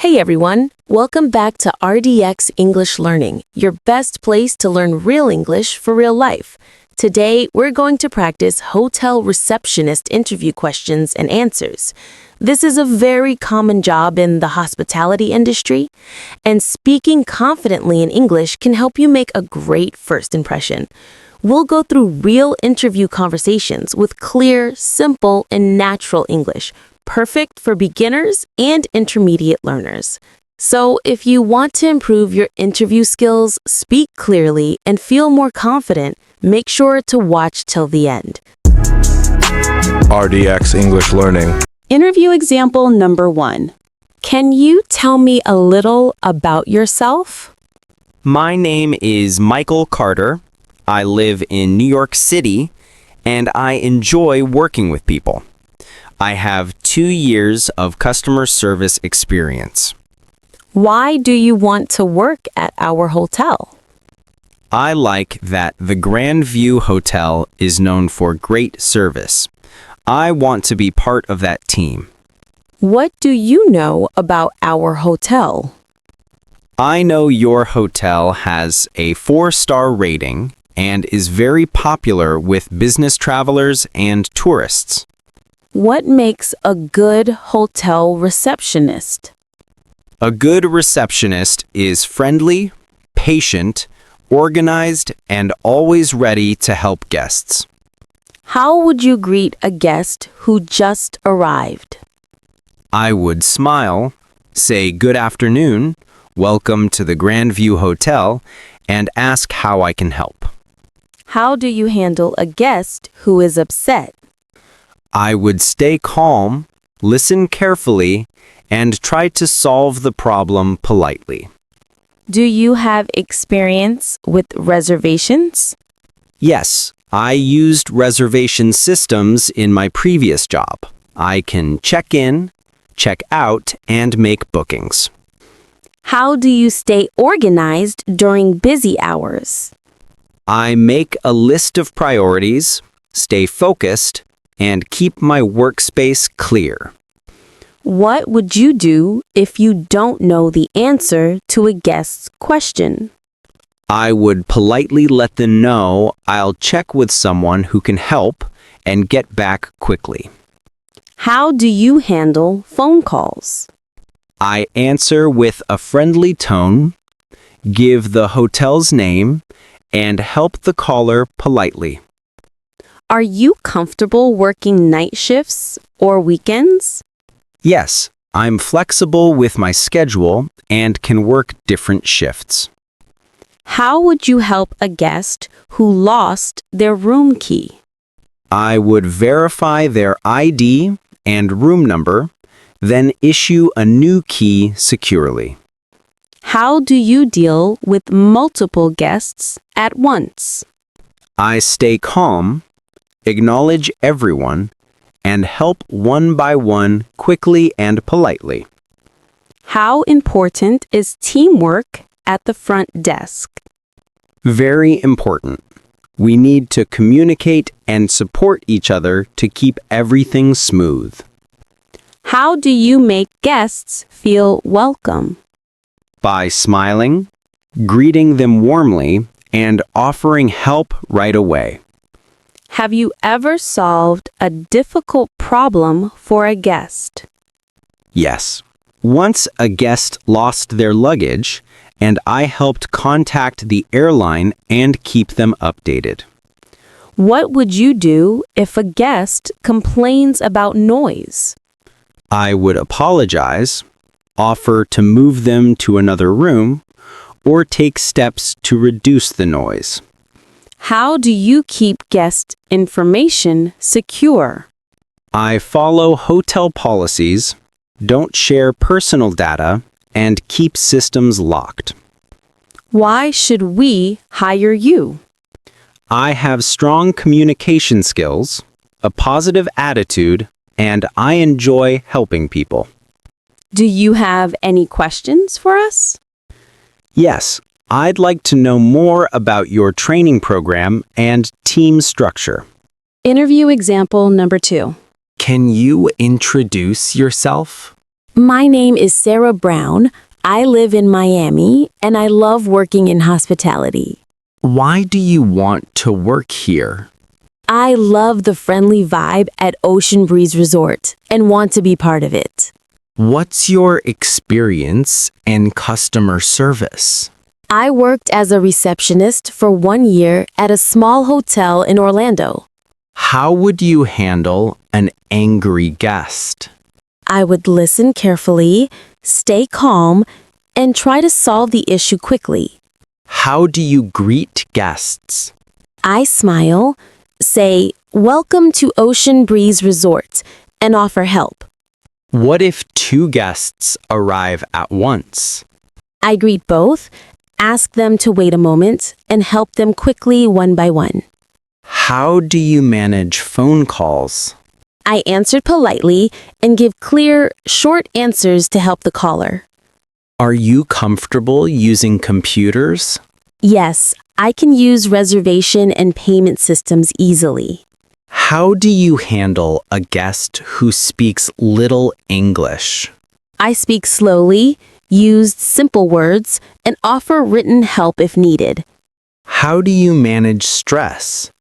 Hey everyone, welcome back to RDX English Learning, your best place to learn real English for real life. Today, we're going to practice Hotel Receptionist interview questions and answers. This is a very common job in the hospitality industry, and speaking confidently in English can help you make a great first impression. We'll go through real interview conversations with clear, simple, and natural English, perfect for beginners and intermediate learners. So if you want to improve your interview skills, speak clearly, and feel more confident, make sure to watch till the end. RDX English Learning. Interview example number 1. Can you tell me a little about yourself? My name is Michael Carter. I live in New York City, and I enjoy working with people. I have 2 years of customer service experience. Why do you want to work at our hotel? I like that the Grand View Hotel is known for great service. I want to be part of that team. What do you know about our hotel? I know your hotel has a 4-star rating and is very popular with business travelers and tourists. What makes a good hotel receptionist? A good receptionist is friendly, patient, organized, and always ready to help guests. How would you greet a guest who just arrived? I would smile, say good afternoon, welcome to the Grand View Hotel, and ask how I can help. How do you handle a guest who is upset? I would stay calm, listen carefully, and try to solve the problem politely. Do you have experience with reservations? Yes, I used reservation systems in my previous job. I can check in, check out, and make bookings. How do you stay organized during busy hours? I make a list of priorities, stay focused, and keep my workspace clear. What would you do if you don't know the answer to a guest's question? I would politely let them know I'll check with someone who can help and get back quickly. How do you handle phone calls? I answer with a friendly tone, give the hotel's name, and help the caller politely. Are you comfortable working night shifts or weekends? Yes, I'm flexible with my schedule and can work different shifts. How would you help a guest who lost their room key? I would verify their ID and room number, then issue a new key securely. How do you deal with multiple guests at once? I stay calm, acknowledge everyone, and help one by one quickly and politely. How important is teamwork at the front desk? Very important. We need to communicate and support each other to keep everything smooth. How do you make guests feel welcome? By smiling, greeting them warmly, and offering help right away. Have you ever solved a difficult problem for a guest? Yes. Once a guest lost their luggage, and I helped contact the airline and keep them updated. What would you do if a guest complains about noise? I would apologize, offer to move them to another room, or take steps to reduce the noise. How do you keep guest information secure? I follow hotel policies, don't share personal data, and keep systems locked. Why should we hire you? I have strong communication skills, a positive attitude, and I enjoy helping people. Do you have any questions for us? Yes, I'd like to know more about your training program and team structure. Interview example number 2. Can you introduce yourself? My name is Sarah Brown. I live in Miami, and I love working in hospitality. Why do you want to work here? I love the friendly vibe at Ocean Breeze Resort and want to be part of it. What's your experience in customer service? I worked as a receptionist for 1 year at a small hotel in Orlando. How would you handle an angry guest? I would listen carefully, stay calm, and try to solve the issue quickly. How do you greet guests? I smile, say, "Welcome to Ocean Breeze Resort," and offer help. What if two guests arrive at once? I greet both, ask them to wait a moment, and help them quickly one by one. How do you manage phone calls? I answered politely and give clear, short answers to help the caller. Are you comfortable using computers? Yes, I can use reservation and payment systems easily. How do you handle a guest who speaks little English? I speak slowly, use simple words, and offer written help if needed. How do you manage stress?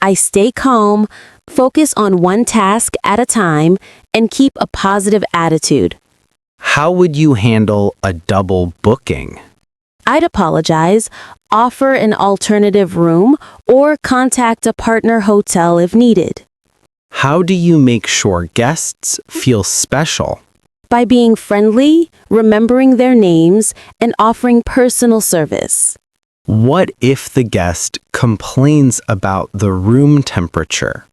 I stay calm, focus on one task at a time, and keep a positive attitude. How would you handle a double booking? I'd apologize, offer an alternative room, or contact a partner hotel if needed. How do you make sure guests feel special? By being friendly, remembering their names, and offering personal service. What if the guest complains about the room temperature?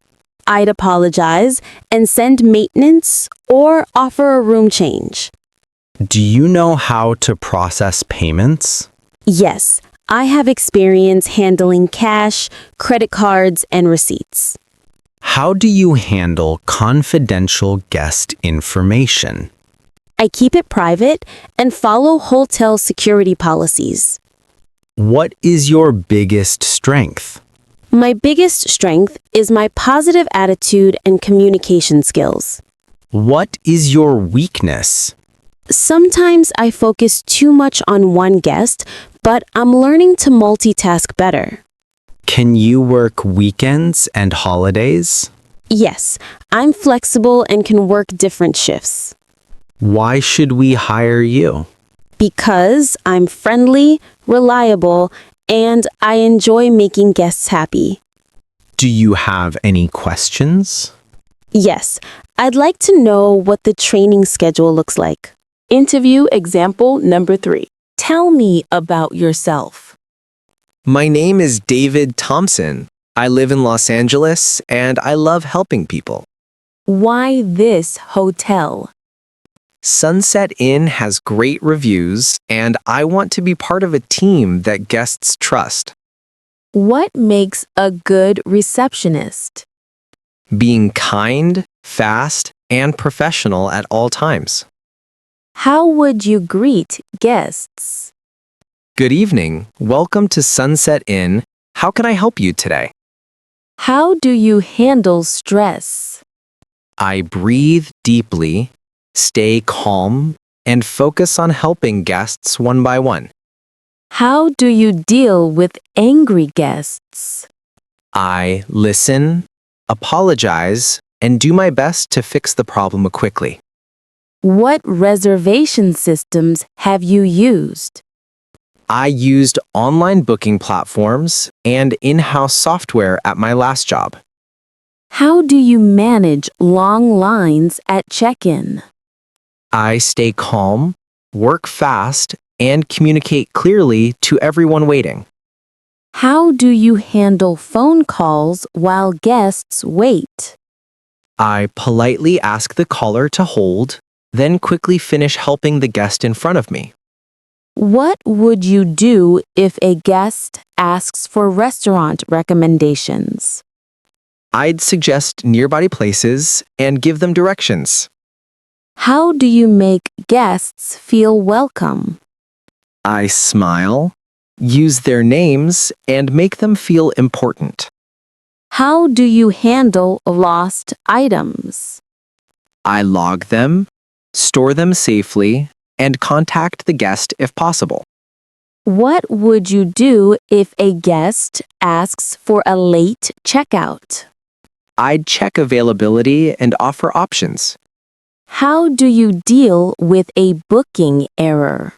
I'd apologize and send maintenance or offer a room change. Do you know how to process payments? Yes, I have experience handling cash, credit cards, and receipts. How do you handle confidential guest information? I keep it private and follow hotel security policies. What is your biggest strength? My biggest strength is my positive attitude and communication skills. What is your weakness? Sometimes I focus too much on one guest, but I'm learning to multitask better. Can you work weekends and holidays? Yes, I'm flexible and can work different shifts. Why should we hire you? Because I'm friendly, reliable, and I enjoy making guests happy. Do you have any questions? Yes, I'd like to know what the training schedule looks like. Interview example number 3. Tell me about yourself. My name is David Thompson. I live in Los Angeles and I love helping people. Why this hotel? Sunset Inn has great reviews and I want to be part of a team that guests trust. What makes a good receptionist? Being kind, fast, and professional at all times. How would you greet guests? Good evening. Welcome to Sunset Inn. How can I help you today? How do you handle stress? I breathe deeply, stay calm, and focus on helping guests one by one. How do you deal with angry guests? I listen, apologize, and do my best to fix the problem quickly. What reservation systems have you used? I used online booking platforms and in-house software at my last job. How do you manage long lines at check-in? I stay calm, work fast, and communicate clearly to everyone waiting. How do you handle phone calls while guests wait? I politely ask the caller to hold, then quickly finish helping the guest in front of me. What would you do if a guest asks for restaurant recommendations? I'd suggest nearby places and give them directions. How do you make guests feel welcome? I smile, use their names, and make them feel important. How do you handle lost items? I log them, store them safely, and contact the guest if possible. What would you do if a guest asks for a late checkout? I'd check availability and offer options. How do you deal with a booking error?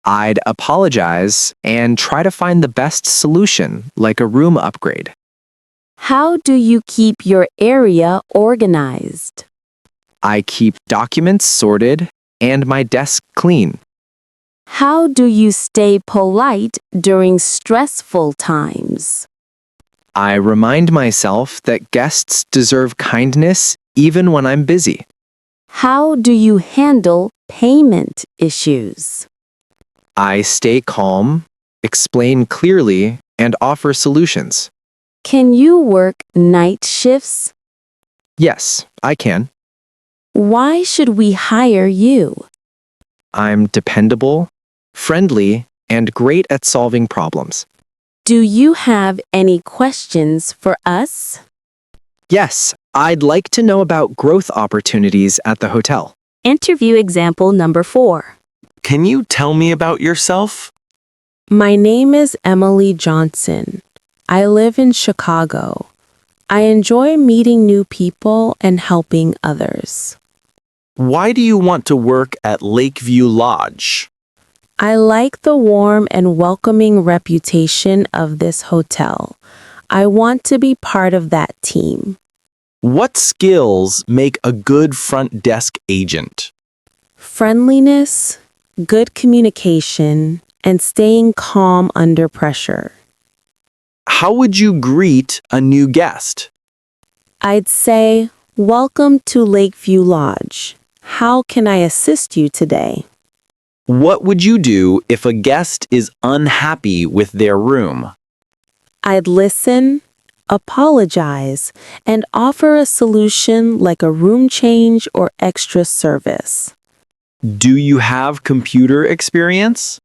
I'd apologize and try to find the best solution, like a room upgrade. How do you keep your area organized? I keep documents sorted and my desk clean. How do you stay polite during stressful times? I remind myself that guests deserve kindness even when I'm busy. How do you handle payment issues? I stay calm, explain clearly, and offer solutions. Can you work night shifts? Yes, I can. Why should we hire you? I'm dependable, friendly, and great at solving problems. Do you have any questions for us? Yes, I'd like to know about growth opportunities at the hotel. Interview example number 4. Can you tell me about yourself? My name is Emily Johnson. I live in Chicago. I enjoy meeting new people and helping others. Why do you want to work at Lakeview Lodge? I like the warm and welcoming reputation of this hotel. I want to be part of that team. What skills make a good front desk agent? Friendliness, good communication, and staying calm under pressure. How would you greet a new guest? I'd say, "Welcome to Lakeview Lodge. How can I assist you today?" What would you do if a guest is unhappy with their room? I'd listen, apologize, and offer a solution like a room change or extra service. Do you have computer experience?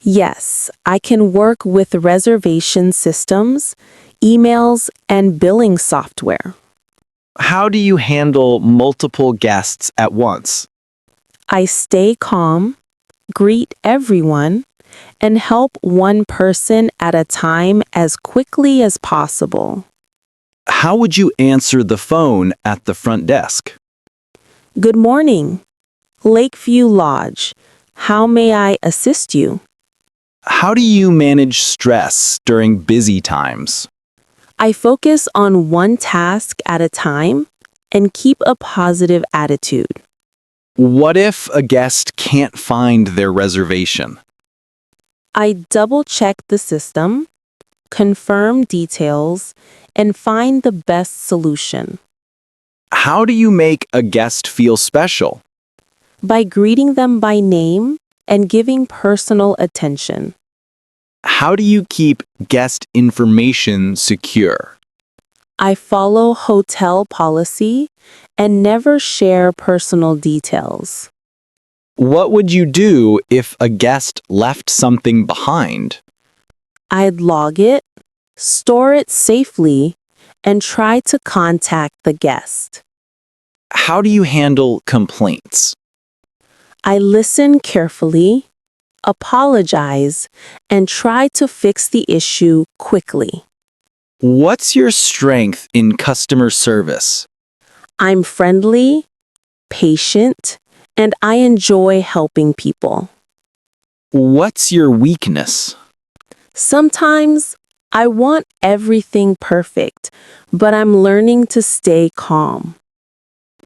Yes, I can work with reservation systems, emails, and billing software. How do you handle multiple guests at once? I stay calm, greet everyone, and help one person at a time as quickly as possible. How would you answer the phone at the front desk? Good morning, Lakeview Lodge. How may I assist you? How do you manage stress during busy times? I focus on one task at a time and keep a positive attitude. What if a guest can't find their reservation? I double-check the system, confirm details, and find the best solution. How do you make a guest feel special? By greeting them by name and giving personal attention. How do you keep guest information secure? I follow hotel policy and never share personal details. What would you do if a guest left something behind? I'd log it, store it safely, and try to contact the guest. How do you handle complaints? I listen carefully, apologize, and try to fix the issue quickly. What's your strength in customer service? I'm friendly, patient, and I enjoy helping people. What's your weakness? Sometimes I want everything perfect, but I'm learning to stay calm.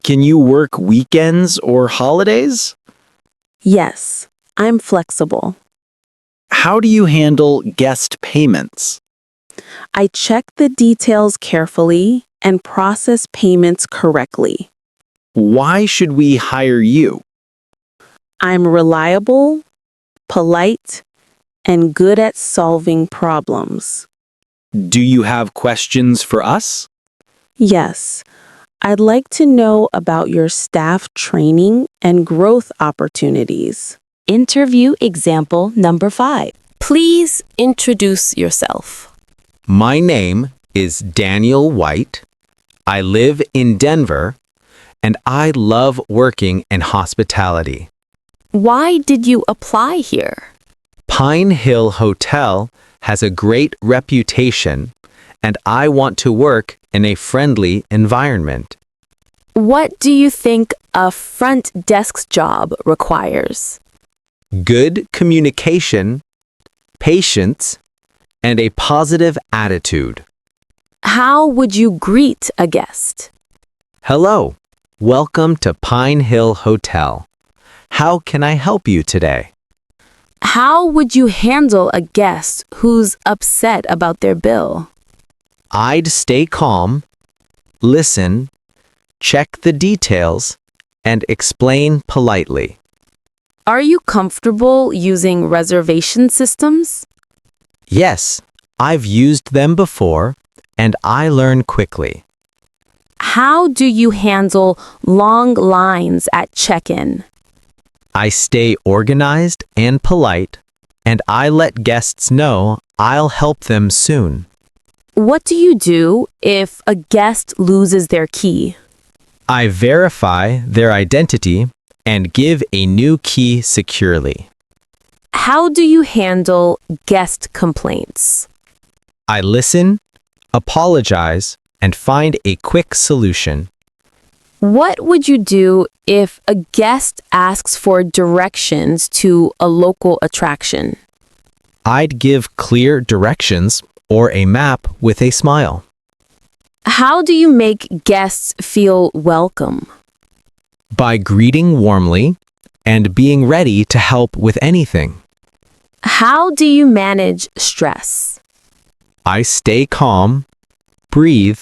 Can you work weekends or holidays? Yes, I'm flexible. How do you handle guest payments? I check the details carefully and process payments correctly. Why should we hire you? I'm reliable, polite, and good at solving problems. Do you have questions for us? Yes, I'd like to know about your staff training and growth opportunities. Interview example number 5. Please introduce yourself. My name is Daniel White. I live in Denver, and I love working in hospitality. Why did you apply here? Pine Hill Hotel has a great reputation, and I want to work in a friendly environment. What do you think a front desk job requires? Good communication, patience, and a positive attitude. How would you greet a guest? Hello, welcome to Pine Hill Hotel. How can I help you today? How would you handle a guest who's upset about their bill? I'd stay calm, listen, check the details, and explain politely. Are you comfortable using reservation systems? Yes, I've used them before, and I learn quickly. How do you handle long lines at check-in? I stay organized and polite, and I let guests know I'll help them soon. What do you do if a guest loses their key? I verify their identity and give a new key securely. How do you handle guest complaints? I listen, apologize, and find a quick solution. What would you do if a guest asks for directions to a local attraction? I'd give clear directions or a map with a smile. How do you make guests feel welcome? By greeting warmly and being ready to help with anything. How do you manage stress? I stay calm, breathe,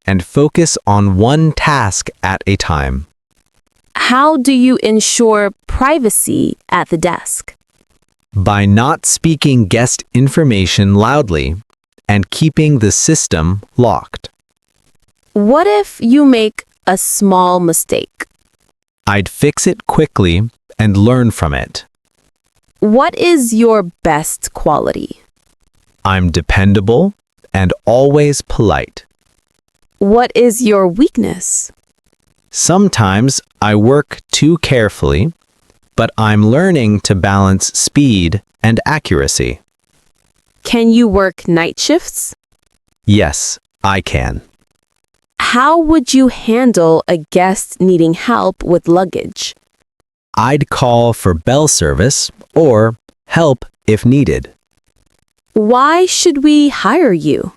and focus on one task at a time. How do you ensure privacy at the desk? By not speaking guest information loudly and keeping the system locked. What if you make a small mistake? I'd fix it quickly and learn from it. What is your best quality? I'm dependable and always polite. What is your weakness? Sometimes I work too carefully, but I'm learning to balance speed and accuracy. Can you work night shifts? Yes, I can. How would you handle a guest needing help with luggage? I'd call for bell service or help if needed. Why should we hire you?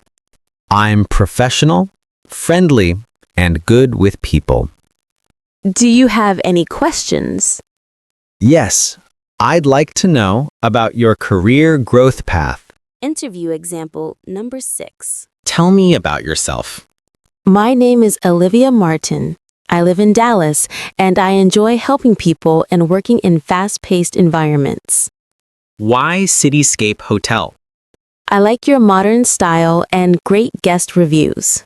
I'm professional, friendly, and good with people. Do you have any questions? Yes, I'd like to know about your career growth path. Interview example number 6. Tell me about yourself. My name is Olivia Martin. I live in Dallas, and I enjoy helping people and working in fast-paced environments. Why Cityscape Hotel? I like your modern style and great guest reviews.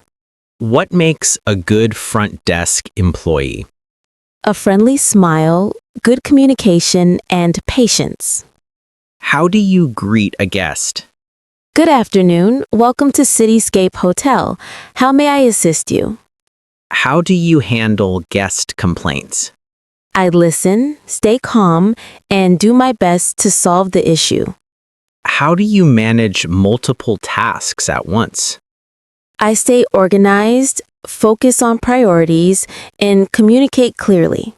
What makes a good front desk employee? A friendly smile, good communication, and patience. How do you greet a guest? Good afternoon. Welcome to Cityscape Hotel. How may I assist you? How do you handle guest complaints? I listen, stay calm, and do my best to solve the issue. How do you manage multiple tasks at once? I stay organized, focus on priorities, and communicate clearly.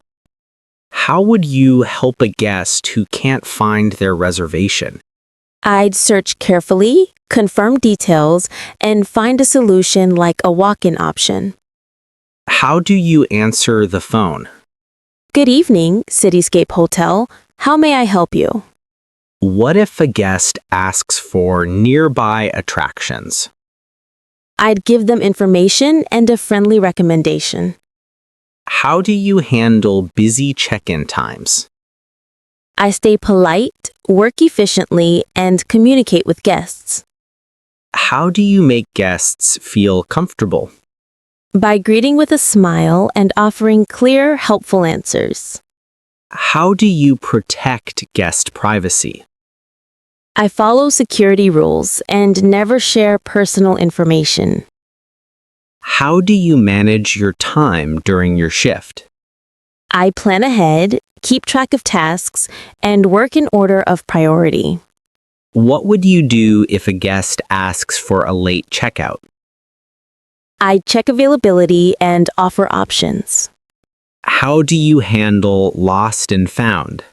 How would you help a guest who can't find their reservation? I'd search carefully, confirm details, and find a solution like a walk-in option. How do you answer the phone? Good evening, Cityscape Hotel. How may I help you? What if a guest asks for nearby attractions? I'd give them information and a friendly recommendation. How do you handle busy check-in times? I stay polite, work efficiently, and communicate with guests. How do you make guests feel comfortable? By greeting with a smile and offering clear, helpful answers. How do you protect guest privacy? I follow security rules and never share personal information. How do you manage your time during your shift? I plan ahead, keep track of tasks, and work in order of priority. What would you do if a guest asks for a late checkout? I check availability and offer options. How do you handle lost and found?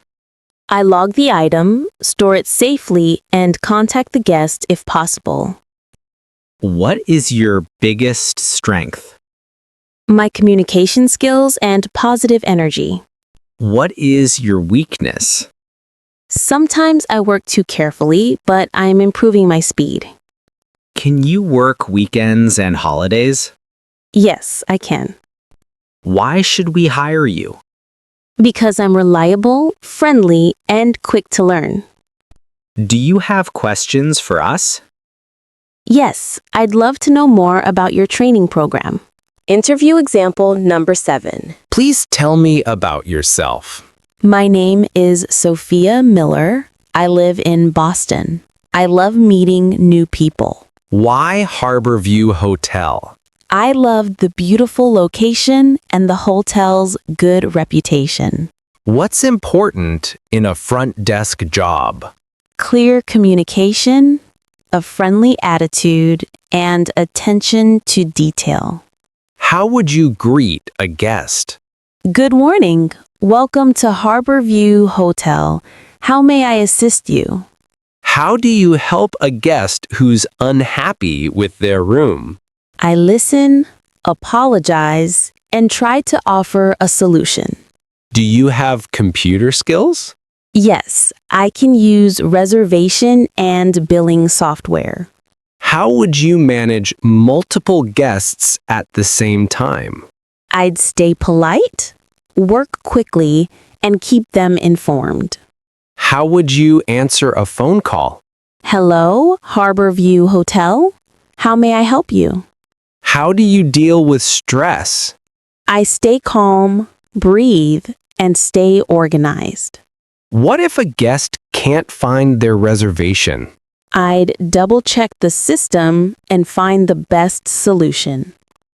I log the item, store it safely, and contact the guest if possible. What is your biggest strength? My communication skills and positive energy. What is your weakness? Sometimes I work too carefully, but I'm improving my speed. Can you work weekends and holidays? Yes, I can. Why should we hire you? Because I'm reliable, friendly, and quick to learn. Do you have questions for us? Yes, I'd love to know more about your training program. Interview example number 7. Please tell me about yourself. My name is Sophia Miller. I live in Boston. I love meeting new people. Why Harborview Hotel? I love the beautiful location and the hotel's good reputation. What's important in a front desk job? Clear communication, a friendly attitude, and attention to detail. How would you greet a guest? Good morning. Welcome to Harborview Hotel. How may I assist you? How do you help a guest who's unhappy with their room? I listen, apologize, and try to offer a solution. Do you have computer skills? Yes, I can use reservation and billing software. How would you manage multiple guests at the same time? I'd stay polite, work quickly, and keep them informed. How would you answer a phone call? Hello, Harborview Hotel. How may I help you? How do you deal with stress? I stay calm, breathe, and stay organized. What if a guest can't find their reservation? I'd double-check the system and find the best solution.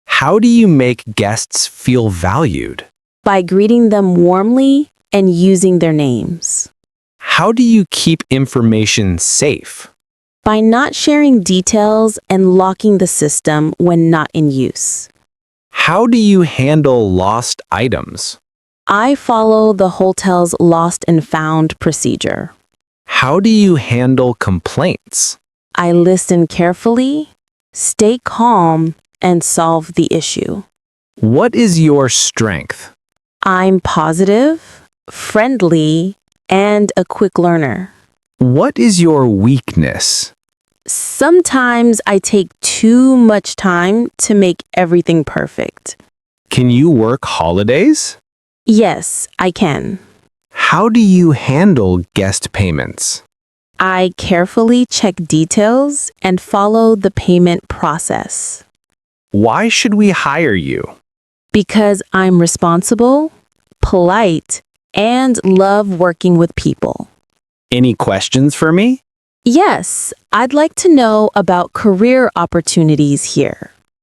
How do you make guests feel valued? By greeting them warmly and using their names. How do you keep information safe? By not sharing details and locking the system when not in use. How do you handle lost items? I follow the hotel's lost and found procedure. How do you handle complaints? I listen carefully, stay calm, and solve the issue. What is your strength? I'm positive, friendly, and a quick learner. What is your weakness? Sometimes I take too much time to make everything perfect. Can you work holidays? Yes, I can. How do you handle guest payments? I carefully check details and follow the payment process. Why should we hire you? Because I'm responsible, polite, and love working with people. Any questions for me? Yes, I'd like to know about career opportunities here.